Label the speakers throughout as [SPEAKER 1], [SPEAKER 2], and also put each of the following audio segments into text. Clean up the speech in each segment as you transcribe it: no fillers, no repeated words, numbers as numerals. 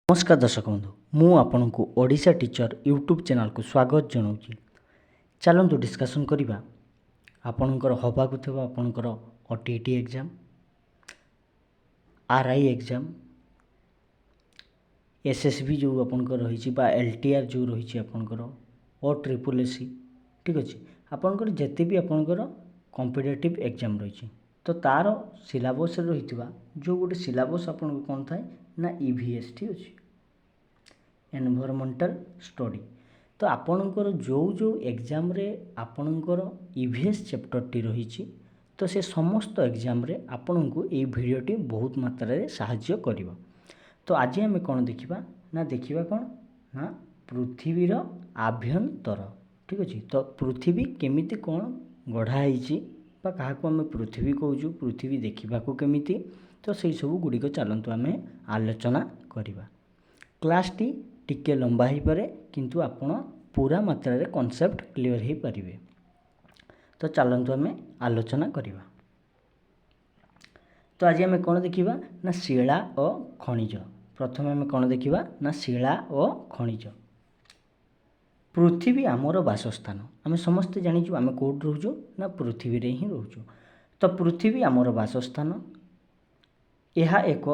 [SPEAKER 1] नमस्कार दर्शक बंधु मु आपण को ओडिशा टीचर यूट्यूब चैनल को स्वागत जनाऊँ। चलतु डिस्कसन करवा आपणकर हवाक थे आपणकर OTT exam, RI exam, SSB जो आपणकर रही एलटीआर जो रही आपणकर ओ ट्रिपल एससी ठीक अच्छे आपणकर जिते भी आपणकर कॉम्पिटिटिव एग्जाम रही तो तार सिलेबस रही जो गोटे सिलेबस आपन कौन थाए ना ईवीएस ठीक अच्छे एनवायरमेंटल स्टडी। तो आपणकर जो जो एग्जाम रे आपणकर ईवीएस चैप्टर टी रही तो से समस्त एग्जाम रे आपन को ये वीडियोटी बहुत मात्रा रे सहाय्य करिवो। तो आज आम कौन देखा कौन ना पृथ्वीर आभ्यंतर ठीक अच्छे। तो पृथ्वी केमिति कौन गढ़ाई क्या आम पृथ्वी कहूँ पृथ्वी देखा केमिति तो से सब गुड़िक चलतु आम आलोचना करवा। क्लास टी टिके लंबा हो पारे किंतु आपण पूरा मात्रा रे कॉन्सेप्ट क्लियर हो पारे। तो चलतु आम आलोचना करवा। तो आज आम कौन देखा ना शिला और खनिज। प्रथम आम कौन देखा ना शिला और खनिज। पृथ्वी आमर बासस्थान आम समस्ते जाचु आम कौट रोचु ना पृथ्वी रे ही रोचु। तो पृथ्वी आमर बासस्थान यह एक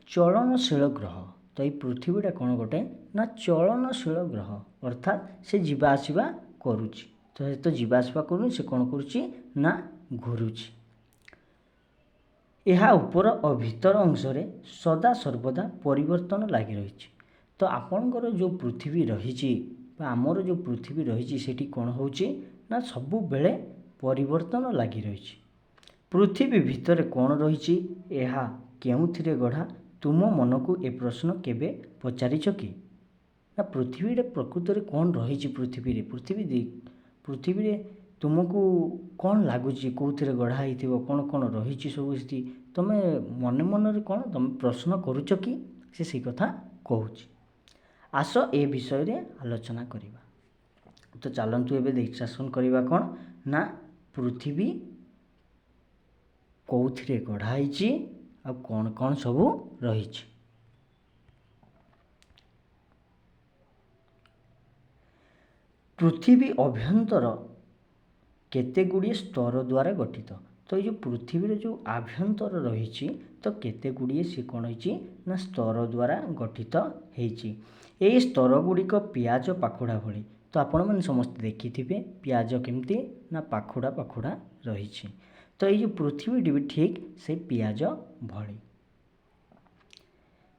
[SPEAKER 1] चलनशील ग्रह। तो ये पृथ्वीटा कौन गोटे ना चलनशील ग्रह अर्थात से जीवा आसवा करुच्ची। तो ये तो जीवा आसवा करूँ से कौन करुच्ची ना घुरुच्ची। यह ऊपर और भीतर अंश सदा सर्वदा परिवर्तन लगी रही। तो आपणकर जो पृथ्वी रही आमर जो पृथ्वी रही सेठी कौन होची ना सबु बेले परिवर्तन लगी रही। पृथ्वी भितर कौन रही यह केउथिरे गढ़ा तुम मन को ए प्रश्न केबे पचारिछ कि ना पृथ्वी प्रकृत में कौन रही पृथ्वी रे तुमको कौन लगुच कौन गढ़ाई कौन कौन रही सब स्थिति तुम मन मन कौन तुम प्रश्न करुच कि से कथा कहूँ। आस ए विषय रे आलोचना करवा। तो चलतु एबे डिस्कसन करवा कौन ना पृथ्वी कौथिरे गढ़ाई आ कौन कौन सबू रही। पृथ्वी अभ्यंतर केते गुड़िए स्तर द्वारा गठित। तो ये पृथ्वी जो आभ्यंतर रही तो केते गुड़िए सी कौन ना स्तर द्वारा गठित होती। यही स्तर गुड़िक पियाज पाखुड़ा भली। तो आपण मैंने समस्त देखिथिबे पियाज केमती ना पाखुड़ा पाखुड़ा रही। तो ये पृथ्वी भी ठीक से पियाज भली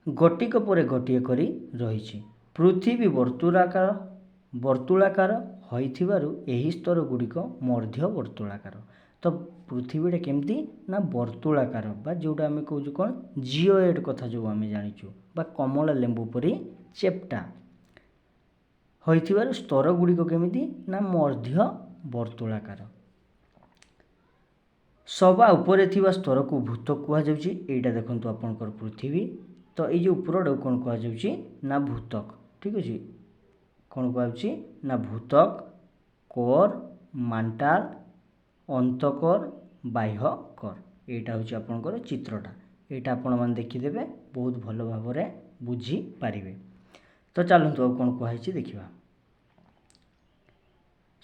[SPEAKER 1] गोटिक पर गोटे करी रही। पृथ्वी वर्तुलाकार होइथिबारु एही स्तर गुड़िक मध्य वर्तुलाकार। तो पृथ्वीटा केमती ना वर्तुलाकार बा जोटा आम कहूँ कौन जिओएड कथा जो आम जाचु बा कमला लेंबू परी चेप्टा होइथिबारु स्तर गुड़िक केमिति ना मध्य वर्तुलाकार। सवा उपरे थिबा स्तर को भूतक कहा जाउची। एटा देखंतु आपनकर पृथ्वी। तो ये जो उपरटा कौन कहा जाउची ना भूतक ठीक अच्छे कौन कहुच्छी ना भूतक कोर मांटाल अंतकर बाह्यकर एटा हूँ आपनकर चित्रटा। एटा आपण मैंने देखिदेवे बहुत भल भाव में बुझीपारे। तो चलतु आ कौन कहुच्छी देखा।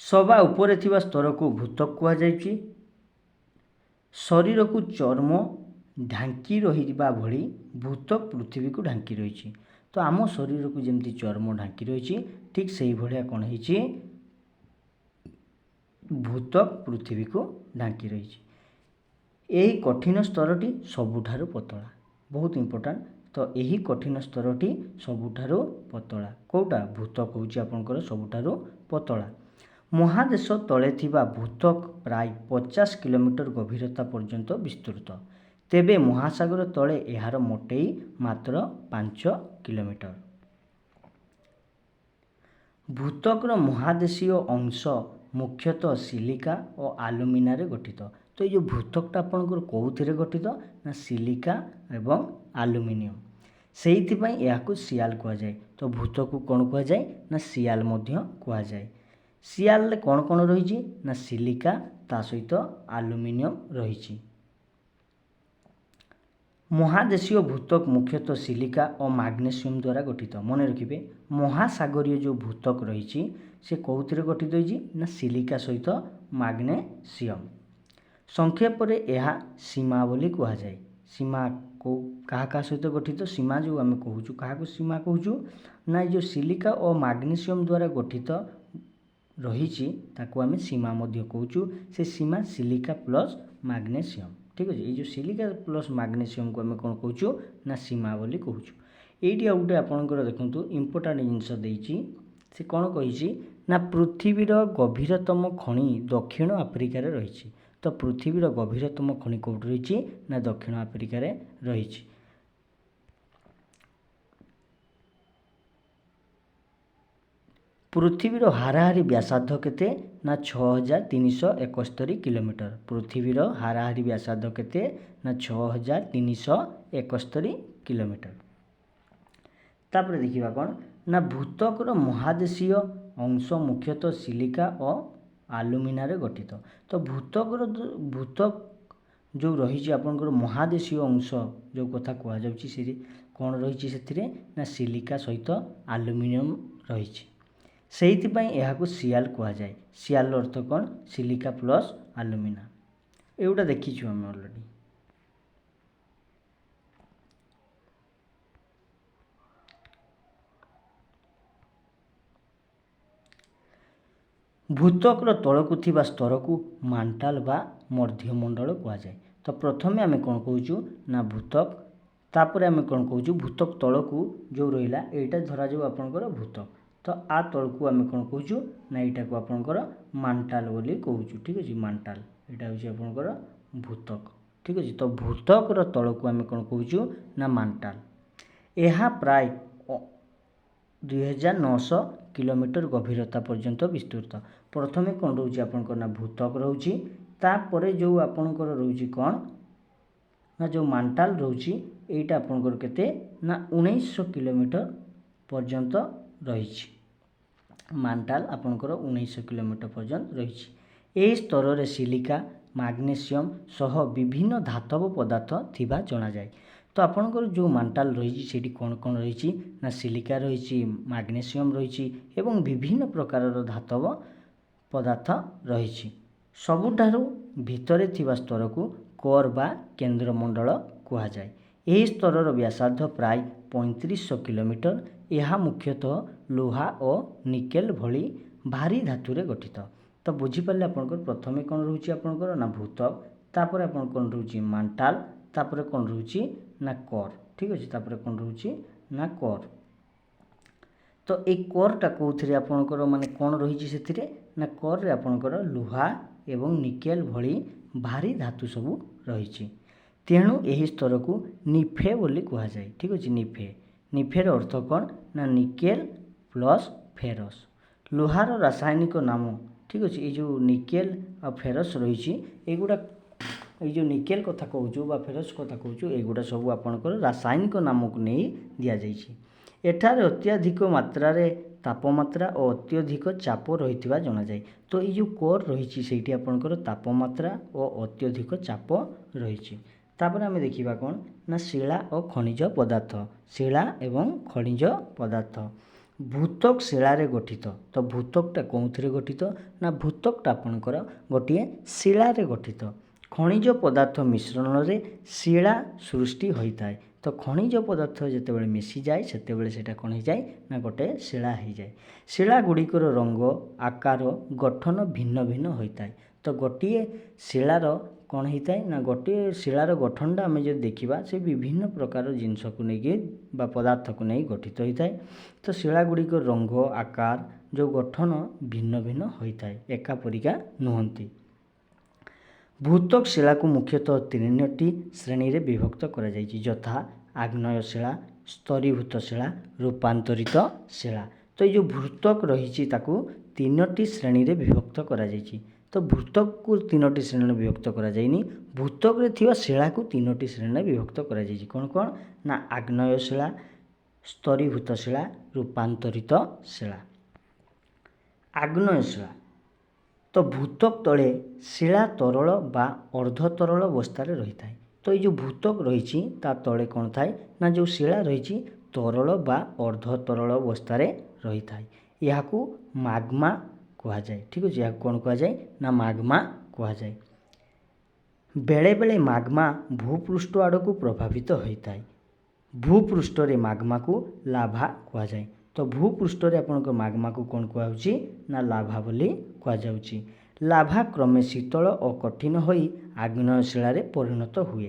[SPEAKER 1] सवा उपरे थिबा स्तर को भूतक कहा जाउची। शरीर को चर्म ढांकी रहिबा भली भूतक पृथ्वी को ढांकी रही। तो आम शरीर को जमती चर्म ढांकी रही ठीक से भाया कौन है भूतक पृथ्वी को ढांकी रही। यही कठिन स्तरटी सबुठारु पतला बहुत इंपोर्टेंट। तो यही कठिन स्तरटी सबुठारु पतला कौटा भूतक हूँ आपंकर सबुठारु पतला। महादेश तले थिबा भूतक प्राय 50 किलोमीटर गभीरता पर्यंत विस्तृत। तेबे महासागर तले यार मोटेई मात्र 5 किलोमीटर। भूतकर महादेशीय अंश मुख्यतः सिलिका और आलुमिना रे गठित। तो ये भूतकटा आपनकर कौथिरे गठित ना सिलिका एवं आलुमिनियम से या सियाल कह जाए। तो भूतक को कौन कह जाए ना सियाल मध्य कह जाए। सियाल कौन कौन रही ना सिलिका ता सहित आलुमिनियम रही। महादेशीय भूतक मुख्यतः सिलिका और मैग्नेशियम द्वारा गठित। मन रखिए महासागरीय जो भूतक रही से कौन गठित होती ना सिलिका सहित मैग्नेशियम। संक्षेप में यह सीमा बोली कहुए। सीमा को क्या सहित गठित सीमा जो आम कहूँ क्या सीमा कहूँ ना जो सिलिका और मैग्नेशियम द्वारा गठित रही आम सीमा कहूँ। से सीमा सिलिका प्लस मैग्नेशियम। ठीक अच्छे ये सिलिका प्लस मैग्नेशियम को आम कौन कहूँ ना सीमा बोली कहूँ। ये गोटे आपंकर देखो इम्पोर्टाट जिनस से कौन कही ना पृथ्वीर गभीरतम खनि दक्षिण आफ्रिकार रही। तो पृथ्वीर गभीरतम खनि कौटी रही ना दक्षिण आफ्रिकार रही। पृथ्वीर हाराहारी व्यासार्ध केते ना 6371 किलोमीटर। पृथ्वीर हाराहारी व्यासार्ध केते ना 6371 किलोमीटर। तापर देखिबा कौन ना भूतकर महादेशीय अंश मुख्यतः सिलिका और आलुमिना गठित। तो भूतक जो रही आपंकर महादेशीय अंश जो कथा कहुच्छी कौन रही से ना सिलिका सहित आलुमिनियम रही। से सियाल कहुए। सियाल अर्थ कौन सिलिका प्लस आलुमिना एगुटा देखीचु आम अलरेडी। भूतकर तलकू थिबा स्तर को मांटाल बा मध्यमंडल कहुए। तो प्रथमे आम कौन कहूँ ना भूतक तापर आम कौन कहूँ भूतक तलकू जो रहा यहाँ धरा जाऊ आपंकर भूतक। तो आ तलकू आम कौन कहूँ ना यहाँ को आपंकर मांटाल बोली कहूँ। ठीक अच्छे मांटाल यहाँ हूँ आपंकर भूतक। ठीक अच्छे तो भूतकर तलकू आम कौन कहूँ ना मांटाल। यह प्राय 2900 किलोमीटर गभीरता पर्यंत विस्तृत। प्रथमे कौन रोचे आपंकर ना भूतक रोचे तापर जो आपंकर रोचे कौन ना जो मांटाल रोचे यहाँ आपंकर केते ना 1900 किलोमीटर पर्यंत रही। मांटाल आपंकर 1900 किलोमीटर पर्यंत रही। यही स्तर में सिलिका मैग्नेशियम सह विभिन्न धातव पदार्थ थिबा जना जाए। तो आपंकर जो मांटाल रही सेठी कौन कौन रही ना सिलिका रही मैग्नेशियम रही एवं विभिन्न प्रकार धातव पदार्थ रही। सबुठारु भितरे थिबा स्तर को कोर बा केंद्रमंडल कहुए। यही स्तर व्यासार्ध प्राय 3500 किलोमीटर। यह मुख्यतः लुहा और निकेल भली भारी धातुरे गठित। तो बुझीपारे आपंकर प्रथमे कौन रोचे आपंकर ना भूतक तापर आपन कौन रोचे मांटाल तापर कौन रोचे ना कोर। ठीक अच्छे तापर कौन रोचे ना कोर। तो ये कोरटा कौन आपंकर माने कौन रही से ना कोर रे आपंकर लुहा एवं निकेल भली भारी धातु सबू रही। तेणु यही स्तर को निफे बोली कहुए। ठीक अच्छे निफे निफेर अर्थ कौन ना निकेल प्लस फेरस। लुहार रासायनिक नाम ठीक अच्छे ये जो निकेल आ फेरस रही एगुड़ा ये जो निकेल कथा कहूँ फेरस कथा कहूँ एगुड़ा सब आपंकर रासायनिक नाम को नहीं दि जाइए। एठारे अत्याधिक मात्रा तापमात्रा और अत्यधिक चाप रही जना जाए। तो ये जो कोर रही से आपंकर तापमात्रा और अत्यधिक चाप रही। तापर आम देखा कौन ना शिला और खनिज पदार्थ। शिला एवं खनिज पदार्थ भूतक शिलारे गठित। तो भूतकटा कौन गठित ना भूतकटा आपंकर गोटे शिलारे गठित। खनिज पदार्थ मिश्रण रे शिला सृष्टि होता है। तो खनिज पदार्थ जिते मिसी जाए से कौन हो जाए ना गोटे शिला हो जाए। शिला गुड़िकर रंग आकार गठन भिन्न भिन्न होता है। तो गोटे शिलार कौन होता है ना गोटे शिलार गठनटा आम जो देखा से विभिन्न प्रकार जिनस को लेकिन पदार्थ को नहीं गठित होता है। तो शिला गुड़िकर रंग आकार जो गठन भिन्न भिन्न होता है एकापरिका नुहंती। भूतक शिला को मुख्यतः 3टी श्रेणी रे विभक्त करा जायछि यथा आग्नेय शिला स्तरीभूत शिला रूपांतरित शिला। तो ये जो भूतक रही ताकू 3टी श्रेणी रे विभक्त करा जायछि। तो भूतक को 3टी श्रेणी में विभक्त करा जायनि भूतक रे थिबा शिला को 3टी श्रेणी में विभक्त करा जायछि। कौन कौन ना आग्नेय शिला स्तरीभूत शिला रूपांतरित शिला। आग्नेय शिला तो भूतक तले शिला तरल बा अर्धतरल अवस्था रही थाए। तो ये जो भूतक रही तले कौन थाए ना जो शिला रही तरल बा अर्ध तरल अवस्था रही थाए यह माग्मा कह जाए। ठीक अच्छे यह कौन कह जाए ना माग्मा कह जाए। बेले बेले माग्मा भूपृष्ठ आड़ को प्रभावित होता है। भूपृष्ठ रे माग्मा को लाभा कह जाए। तो भूपृष्ठ रे आपन माग्मा को कौन कहुची ना लाभा बोली कह जाउची। लाभा क्रमे शीतल और कठिन होई आग्नेयशिला रे परिणत हुए।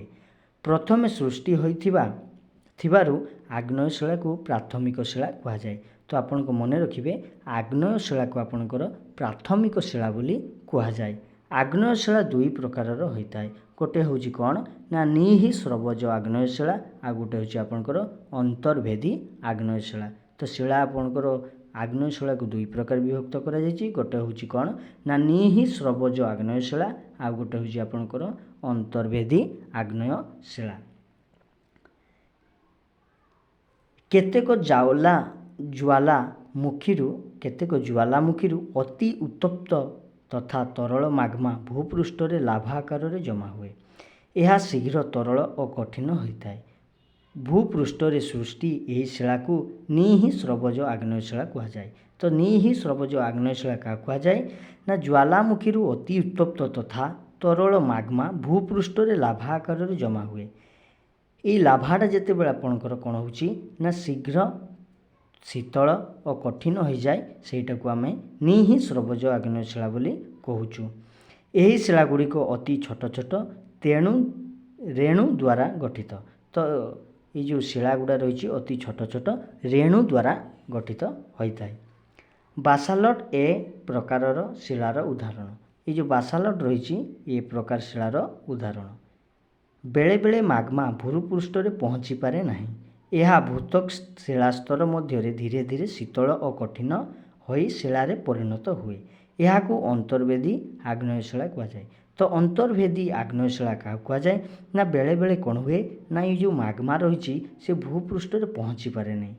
[SPEAKER 1] प्रथमे सृष्टि होइथिबारु आग्नेयशिला को प्राथमिक शिला कह जाए। तो आपन को मन रखिबे आग्नेयशिला को आपनकर प्राथमिक शिला बोली कह जाए। आग्नेयशिला दुई प्रकारर होता है। गोटे हूँ कौन ना निःस्रवज आग्नेयशिला आ गोटे हूँ आपनकर अंतर्भेदी आग्नेयशिला। तो शिला आपनकर आग्नेयशिला को दुई प्रकार विभक्त करा जायछि। गोटे हूँ कौन ना निःस्रवज आग्नेयशिला आ गोटे हूँ आपनकर अंतर्भेदी आग्नेयशिला। केतेक ज्वालामुखी अति उत्तप्त तथा तरल माग्मा भूपृष्ठ रे लाभा आकार रे जमा हुए। यह शीघ्र तरल और कठिन होता है। भूपृष्ठ रे सृष्टि यही शिला को निःस्रवज आग्नेयशिला कह जाए। तो निःस्रवज आग्नेयशिला क्या कह जाए ना ज्वालामुखी अति उत्तप्त तथा तरल माग्मा भूपृष्ठ रे लाभा आकार रे जमा हुए। ये लाभाटा जिते बड़े आपणकर कौन हो ना शीघ्र शीतल और कठिन हो जाए सेटा को आम निःस्रवज आग्नेयशिला बोली कहूचु। यही शिला गुड़िक अति छोट छोट तेणु रेणु द्वारा गठित। तो ये जो शिला गुड़ा रही अति छोट छोट रेणु द्वारा गठित होता है। बासाल्ट ए प्रकारर शिलार उदाहरण। ये जो बासाल्ट रही ये प्रकार शिलार उदाहरण। बेले बेले माग्मा भूपृष्ठ रे पहुँची पारे नहीं। यह भूतक शिलास्तर मध्य धीरे धीरे शीतल और कठिन होई शिलारे परिणत हुए। यह को अंतर्वेदी आग्नेयशिला कह जाए। तो अंतर्वेदी आग्नेयशिला क्या कह जाए ना बेले बेले कौन हुए ना ये जो माग्मा रही से भूपृष्ठ रे पहुँची पारे नहीं।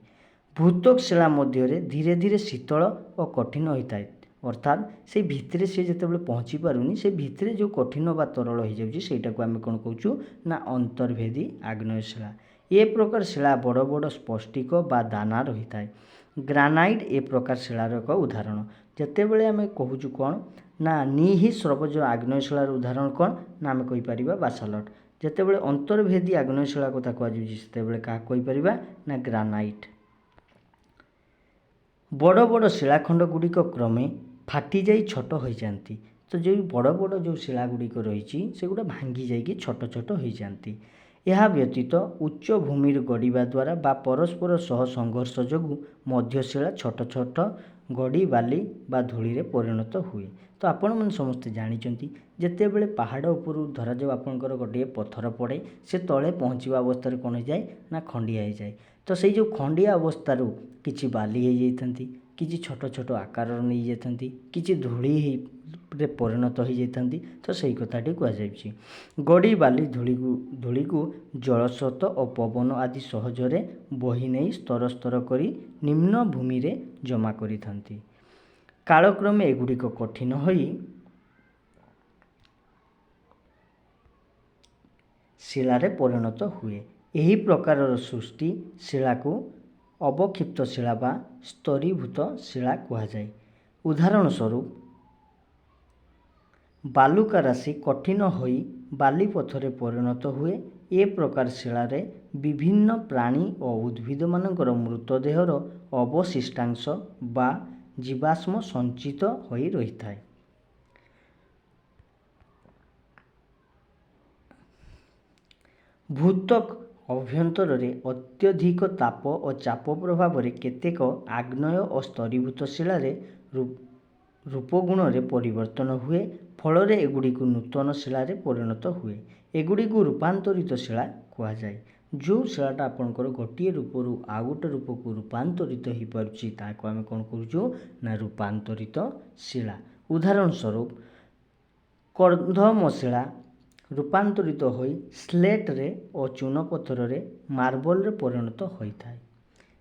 [SPEAKER 1] भूतक शिला मध्य धीरे धीरे शीतल और कठिन होता है। अर्थात से भितरे से जिते पहुँची पारुनी से भितरे जो कठिन बा तरल हो जाउची सेटा को आम कौन कहूँ ना अंतर्भेदी आग्नेयशिला। ये प्रकार शिला बड़ बड़ स्पष्टिक बा दाना रही है। ग्रानाइट ए प्रकार शिलार एक उदाहरण। जिते बड़े आम कहूँ कौन ना निःस्रवज आग्नेयशिलार उदाहरण कौन ना आम कहीपर बासाल्ट। जिते बड़े अंतर्भेदी आग्नेयशिला कथा कहते क्या कहीपर ना ग्रानाइट। बड़ बड़ शिलाखंड गुड़िक क्रमे फाटी जाई छोट हो जाती। तो जो बड़ बड़ जो शिला गुड़िक रही सेगुड़ा भांगी जाइए छोट छोट हो जाती। यह व्यतीत उच्च भूमि गढ़ा द्वारा बा परस्पर सह संघर्ष जो मध्यशिला छोट छोट गड़ी बाली बा धूली रे परिणत हुए। तो आपण मैंने समस्ते जानते जिते बड़े पहाड़ उपरू धरा जाऊ आपंकर गोटे पत्थर पड़े से तले पहुँचवा अवस्था कौन हो जाए ना खंडिया हो जाए। तो से जो खंडिया अवस्थारू किछि बाली हो जाती किछि छोट छोट आकार नहीं जाती किछि धूली रे परिणत हो जाती। तो सही कथाटी कहुच्छी गड़ी बाली धूली को जलस्रोत और पवन आदि सहजरे बही नहीं स्तर स्तर करी निम्न भूमि रे जमा करी थांती। कालक्रमे एगुड़िक कठिन होई शिलारे परिणत हुए। यही प्रकार सृष्टि शिला को अवक्षिप्त शिला बा स्तरीभूत शिला कह जाए। उदाहरण स्वरूप बालुका राशि कठिन होई बाली पथरे परिणत हुए। ए प्रकार शिलारे विभिन्न प्राणी और उद्भिद मानकर मृतदेहर अवशिष्टांश बा जीवाश्म संचित होई रही थाए। भूतक अभ्यंतर अत्यधिक ताप और चाप प्रभाव केतेक आग्नेय और स्तरीभूत शिलारे रूपगुण रे परिवर्तन हुए। फल एगुड़ी नूतन शिलारे परिणत हुए। एगुड़ी रूपांतरित शिला कह जाए। जो शिलाटा आपंकर गोटे रूपरू आउ गोटे रूप को रूपांतरित हो पारुछि ताको आमे कौन करूँ ना रूपांतरित शिला। उदाहरण स्वरूप कर्दम शिला रूपांतरित होई स्लेट रे और चूनपत्थर रे मार्बल रे परिणत होता है।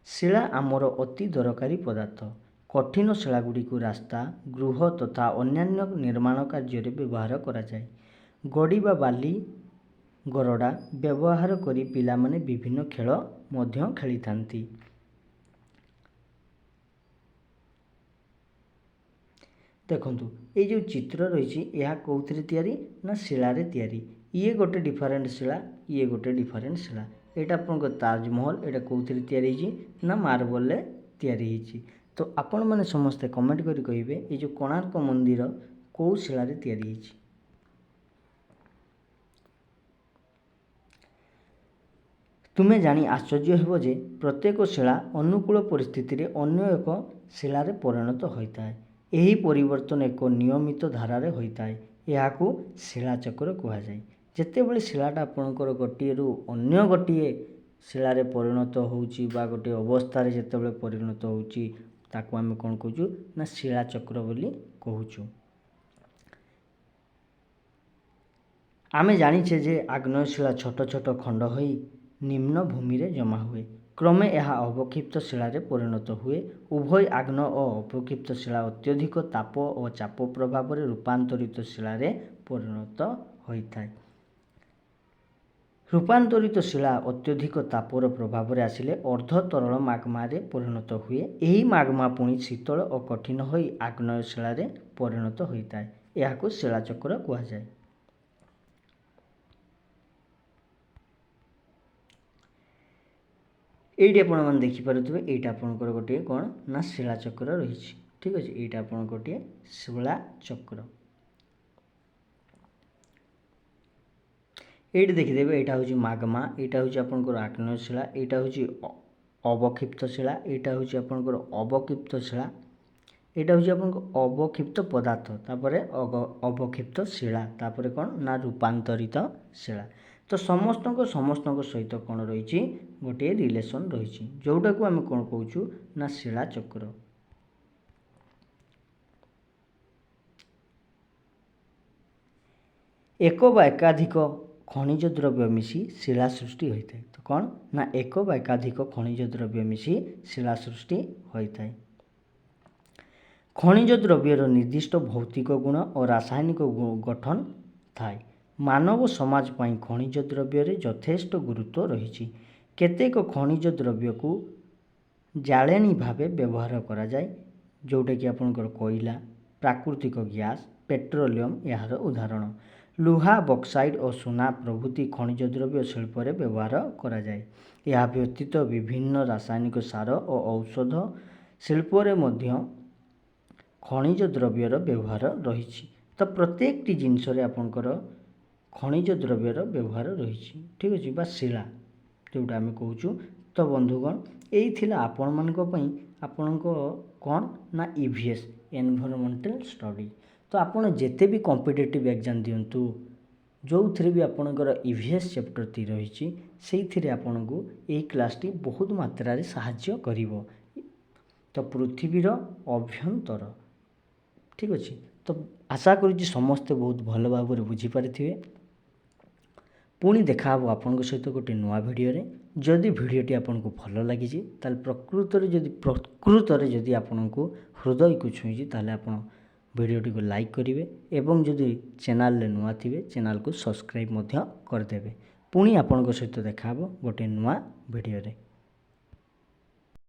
[SPEAKER 1] शिला आमर अति दरकारी पदार्थ। कठिन शिलागुड़ी को रास्ता गृह तथा अन्यान्य निर्माण कार्य व्यवहार करा जाए। गड़ी बा बाली ଗରଡ଼ା ବ୍ୟବହାର କରି ପିଲାମାନେ ବିଭିନ୍ନ ଖେଳ ମଧ୍ୟ ଖେଳିଥାନ୍ତି। ଦେଖନ୍ତୁ ଏଇ ଯେଉଁ ଚିତ୍ର ରହିଛି ଏହା କେଉଁଥିରେ ତିଆରି ନା ଶିଳାରେ ତିଆରି। ଇଏ ଗୋଟେ ଡିଫରେଣ୍ଟ ଶିଳା, ଇଏ ଗୋଟେ ଡିଫରେଣ୍ଟ ଶିଳା। ଏଇଟା ଆପଣଙ୍କ ତାଜମହଲ, ଏଇଟା କେଉଁଥିରେ ତିଆରି ହେଇଛି ନା ମାର୍ବଲରେ ତିଆରି ହେଇଛି। ତ ଆପଣମାନେ ସମସ୍ତେ କମେଣ୍ଟ କରି କହିବେ ଏଇ ଯେଉଁ କୋଣାର୍କ ମନ୍ଦିର କେଉଁ ଶିଳାରେ ତିଆରି ହେଇଛି। ତୁମେ ଜାଣି ଆଶ୍ଚର୍ଯ୍ୟ ହେବ ଯେ ପ୍ରତ୍ୟେକ ଶିଳା ଅନୁକୂଳ ପରିସ୍ଥିତିରେ ଅନ୍ୟ ଏକ ଶିଳାରେ ପରିଣତ ହୋଇଥାଏ। ଏହି ପରିବର୍ତ୍ତନ ଏକ ନିୟମିତ ଧାରାରେ ହୋଇଥାଏ। ଏହାକୁ ଶିଳାଚକ୍ର କୁହାଯାଏ। ଯେତେବେଳେ ଶିଳାଟା ଆପଣଙ୍କର ଗୋଟିଏରୁ ଅନ୍ୟ ଗୋଟିଏ ଶିଳାରେ ପରିଣତ ହେଉଛି ବା ଗୋଟିଏ ଅବସ୍ଥାରେ ଯେତେବେଳେ ପରିଣତ ହେଉଛି ତାକୁ ଆମେ କ'ଣ କହୁଛୁ ନା ଶିଳାଚକ୍ର ବୋଲି କହୁଛୁ। ଆମେ ଜାଣିଛେ ଯେ ଆଗ୍ନେୟ ଶିଳା ଛୋଟ ଛୋଟ ଖଣ୍ଡ ହୋଇ ନିମ୍ନ ଭୂମିରେ ଜମା ହୁଏ। କ୍ରମେ ଏହା ଅବକ୍ଷିପ୍ତ ଶିଳାରେ ପରିଣତ ହୁଏ। ଉଭୟ ଆଗ୍ନେୟ ଓ ଅବକ୍ଷିପ୍ତ ଶିଳା ଅତ୍ୟଧିକ ତାପ ଓ ଚାପ ପ୍ରଭାବରେ ରୂପାନ୍ତରିତ ଶିଳାରେ ପରିଣତ ହୋଇଥାଏ। ରୂପାନ୍ତରିତ ଶିଳା ଅତ୍ୟଧିକ ତାପର ପ୍ରଭାବରେ ଆସିଲେ ଅର୍ଦ୍ଧ ତରଳ ମାଗ୍ମାରେ ପରିଣତ ହୁଏ। ଏହି ମାଗ୍ମା ପୁଣି ଶୀତଳ ଓ କଠିନ ହୋଇ ଆଗ୍ନେୟ ଶିଳାରେ ପରିଣତ ହୋଇଥାଏ। ଏହାକୁ ଶିଳାଚକ୍ର କୁହାଯାଏ। এইটি ଆପଣମାନେ ଦେଖିପାରୁଥିବେ ଏଇଟା ଆପଣଙ୍କର ଗୋଟିଏ କ'ଣ ନା ଶିଳାଚକ୍ର ରହିଛି। ଠିକ୍ ଅଛି, ଏଇଟା ଆପଣଙ୍କର ଗୋଟିଏ ଶିଳାଚକ୍ର। এইটি ଦେଖିଦେବେ ଏଇଟା ହେଉଛି ମାଗ୍ମା, ଏଇଟା ହେଉଛି ଆପଣଙ୍କର ଆଗ୍ନେୟ ଶିଳା, ଏଇଟା ହେଉଛି ଅବକ୍ଷିପ୍ତ ଶିଳା, ଏଇଟା ହେଉଛି ଆପଣଙ୍କର ଅବକ୍ଷିପ୍ତ ଶିଳା, ଏଇଟା ହେଉଛି ଆପଣଙ୍କ ଅବକ୍ଷିପ୍ତ ପଦାର୍ଥ, ତାପରେ ଅବକ୍ଷିପ୍ତ ଶିଳା, ତାପରେ କ'ଣ ନା ରୂପାନ୍ତରିତ ଶିଳା। ତ ସମସ୍ତଙ୍କ ସହିତ କ'ଣ ରହିଛି ଗୋଟିଏ ରିଲେସନ୍ ରହିଛି, ଯେଉଁଟାକୁ ଆମେ କ'ଣ କହୁଛୁ ନା ଶିଳାଚକ୍ର। ଏକ ବା ଏକାଧିକ ଖଣିଜ ଦ୍ରବ୍ୟ ମିଶି ଶିଳା ସୃଷ୍ଟି ହୋଇଥାଏ। ତ କ'ଣ ନା ଏକ ବା ଏକାଧିକ ଖଣିଜ ଦ୍ରବ୍ୟ ମିଶି ଶିଳା ସୃଷ୍ଟି ହୋଇଥାଏ। ଖଣିଜ ଦ୍ରବ୍ୟର ନିର୍ଦ୍ଦିଷ୍ଟ ଭୌତିକ ଗୁଣ ଓ ରାସାୟନିକ ଗଠନ ଥାଏ। ମାନବ ସମାଜ ପାଇଁ ଖଣିଜ ଦ୍ରବ୍ୟରେ ଯଥେଷ୍ଟ ଗୁରୁତ୍ୱ ରହିଛି। କେତେକ ଖଣିଜ ଦ୍ରବ୍ୟକୁ ଜାଳେଣୀ ଭାବେ ବ୍ୟବହାର କରାଯାଏ, ଯେଉଁଟାକି ଆପଣଙ୍କର କୋଇଲା, ପ୍ରାକୃତିକ ଗ୍ୟାସ୍, ପେଟ୍ରୋଲିୟମ୍ ଏହାର ଉଦାହରଣ। ଲୁହା, ବକ୍ସାଇଟ୍ ଓ ସୁନା ପ୍ରଭୃତି ଖଣିଜ ଦ୍ରବ୍ୟ ଶିଳ୍ପରେ ବ୍ୟବହାର କରାଯାଏ। ଏହା ବ୍ୟତୀତ ବିଭିନ୍ନ ରାସାୟନିକ ସାର ଓ ଔଷଧ ଶିଳ୍ପରେ ମଧ୍ୟ ଖଣିଜ ଦ୍ରବ୍ୟର ବ୍ୟବହାର ରହିଛି। ତ ପ୍ରତ୍ୟେକଟି ଜିନିଷରେ ଆପଣଙ୍କର ଖଣିଜ ଦ୍ରବ୍ୟର ବ୍ୟବହାର ରହିଛି। ଠିକ୍ ଅଛି, ବା ଶିଳା ଯେଉଁଟା ଆମେ କହୁଛୁ। ତ ବନ୍ଧୁଗଣ ଏଇ ଥିଲା ଆପଣମାନଙ୍କ ପାଇଁ ଆପଣଙ୍କ କ'ଣ ନା EVS ଏନଭାଇରନମେଣ୍ଟାଲ ଷ୍ଟଡି। ତ ଆପଣ ଯେତେ ବି କମ୍ପିଟେଟିଭ୍ ଏକ୍ଜାମ୍ ଦିଅନ୍ତୁ, ଯେଉଁଥିରେ ବି ଆପଣଙ୍କର EVS ଚାପ୍ଟରଟି ରହିଛି ସେଇଥିରେ ଆପଣଙ୍କୁ ଏହି କ୍ଲାସ୍ଟି ବହୁତ ମାତ୍ରାରେ ସାହାଯ୍ୟ କରିବ। ତ ପୃଥିବୀର ଅଭ୍ୟନ୍ତର, ଠିକ୍ ଅଛି। ତ ଆଶା କରୁଛି ସମସ୍ତେ ବହୁତ ଭଲ ଭାବରେ ବୁଝିପାରିଥିବେ। ପୁଣି ଦେଖାହେବ ଆପଣଙ୍କ ସହିତ ଗୋଟେ ନୂଆ ଭିଡ଼ିଓରେ। ଯଦି ଭିଡ଼ିଓଟି ଆପଣଙ୍କୁ ଭଲ ଲାଗିଛି ତାହେଲେ ପ୍ରକୃତରେ ଯଦି ଆପଣଙ୍କୁ ହୃଦୟକୁ ଛୁଇଁଛି ତାହେଲେ ଆପଣ ଭିଡ଼ିଓଟିକୁ ଲାଇକ୍ କରିବେ ଏବଂ ଯଦି ଚ୍ୟାନେଲରେ ନୂଆ ଥିବେ ଚ୍ୟାନେଲକୁ ସବସ୍କ୍ରାଇବ୍ ମଧ୍ୟ କରିଦେବେ। ପୁଣି ଆପଣଙ୍କ ସହିତ ଦେଖାହେବ ଗୋଟେ ନୂଆ ଭିଡ଼ିଓରେ।